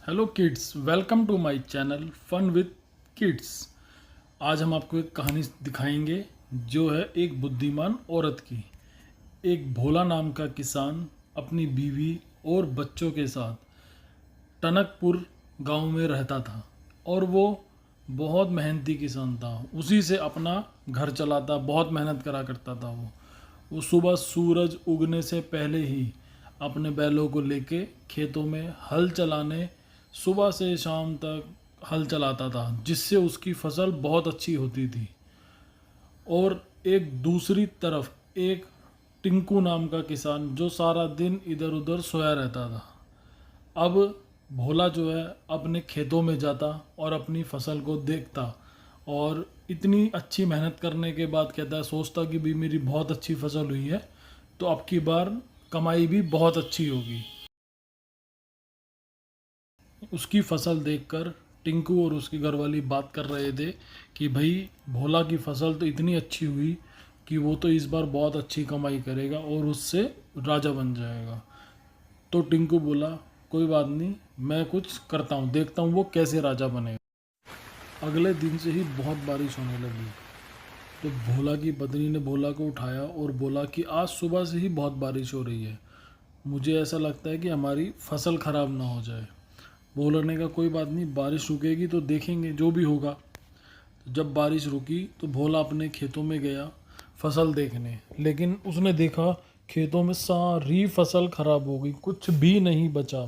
Hello kids, welcome to my channel fun with kids. आज हम आपको एक कहानी दिखाएंगे जो है एक बुद्धिमान औरत की। एक भोला नाम का किसान अपनी बीवी और बच्चों के साथ टनकपुर गांव में रहता था और वो बहुत मेहनती किसान था। उसी से अपना घर चलाता, बहुत मेहनत करा करता था। वो सुबह सूरज उगने से पहले ही अपने बैलों को लेके खेतों में हल चलाने सुबह से शाम तक हल चलाता था, जिससे उसकी फसल बहुत अच्छी होती थी। और एक दूसरी तरफ एक टिंकू नाम का किसान जो सारा दिन इधर उधर सोया रहता था। अब भोला जो है अपने खेतों में जाता और अपनी फसल को देखता और इतनी अच्छी मेहनत करने के बाद कहता है, सोचता कि भी मेरी बहुत अच्छी फसल हुई है तो अब की बार कमाई भी बहुत अच्छी होगी। उसकी फसल देखकर टिंकू और उसकी घरवाली बात कर रहे थे कि भाई भोला की फसल तो इतनी अच्छी हुई कि वो तो इस बार बहुत अच्छी कमाई करेगा और उससे राजा बन जाएगा। तो टिंकू बोला, कोई बात नहीं, मैं कुछ करता हूँ, देखता हूँ वो कैसे राजा बनेगा। अगले दिन से ही बहुत बारिश होने लगी। तो भोला की पत्नी ने भोला को उठाया और बोला कि आज सुबह से ही बहुत बारिश हो रही है, मुझे ऐसा लगता है कि हमारी फसल खराब ना हो जाए। भोला ने कहा, कोई बात नहीं, बारिश रुकेगी तो देखेंगे जो भी होगा। तो जब बारिश रुकी तो भोला अपने खेतों में गया फसल देखने, लेकिन उसने देखा खेतों में सारी फसल खराब हो गई, कुछ भी नहीं बचा।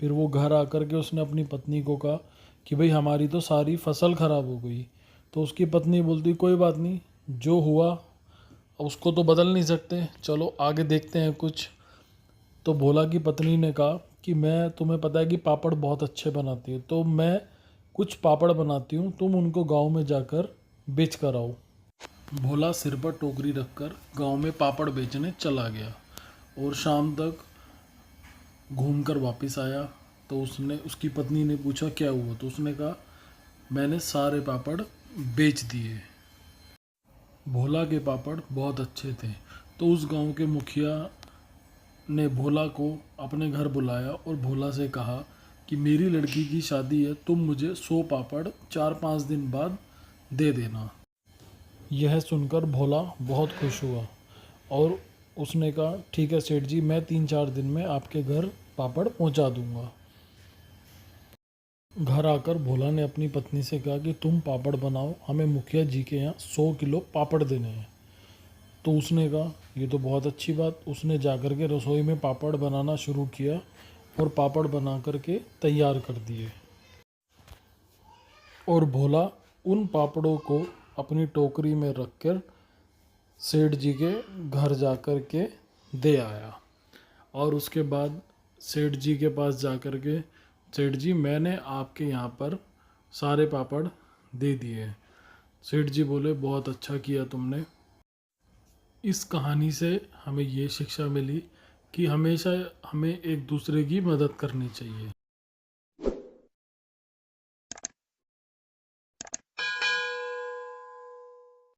फिर वो घर आकर के उसने अपनी पत्नी को कहा कि भाई हमारी तो सारी फसल खराब हो गई। तो उसकी पत्नी बोलती, कोई बात नहीं, जो हुआ उसको तो बदल नहीं सकते, चलो आगे देखते हैं कुछ। तो भोला की पत्नी ने कहा कि मैं, तुम्हें पता है कि पापड़ बहुत अच्छे बनाती है, तो मैं कुछ पापड़ बनाती हूँ, तुम उनको गांव में जाकर बेच कर आओ। भोला सिर पर टोकरी रखकर गांव में पापड़ बेचने चला गया और शाम तक घूम कर वापस आया। तो उसकी पत्नी ने पूछा क्या हुआ, तो उसने कहा मैंने सारे पापड़ बेच दिए। भोला के पापड़ बहुत अच्छे थे। तो उस गांव के मुखिया ने भोला को अपने घर बुलाया और भोला से कहा कि मेरी लड़की की शादी है, तुम मुझे 100 पापड़ 4-5 दिन बाद दे देना। यह सुनकर भोला बहुत खुश हुआ और उसने कहा, ठीक है सेठ जी, मैं 3-4 दिन में आपके घर पापड़ पहुंचा दूंगा। घर आकर भोला ने अपनी पत्नी से कहा कि तुम पापड़ बनाओ, हमें मुखिया जी के यहाँ 100 किलो पापड़ देने हैं। तो उसने कहा ये तो बहुत अच्छी बात। उसने जाकर के रसोई में पापड़ बनाना शुरू किया और पापड़ बना करके तैयार कर दिए। और भोला उन पापड़ों को अपनी टोकरी में रखकर सेठ जी के घर जा कर के दे आया। और उसके बाद सेठ जी के पास जा कर के, सेठ जी मैंने आपके यहाँ पर सारे पापड़ दे दिए। सेठ जी बोले, बहुत अच्छा किया तुमने। इस कहानी से हमें ये शिक्षा मिली कि हमेशा हमें एक दूसरे की मदद करनी चाहिए।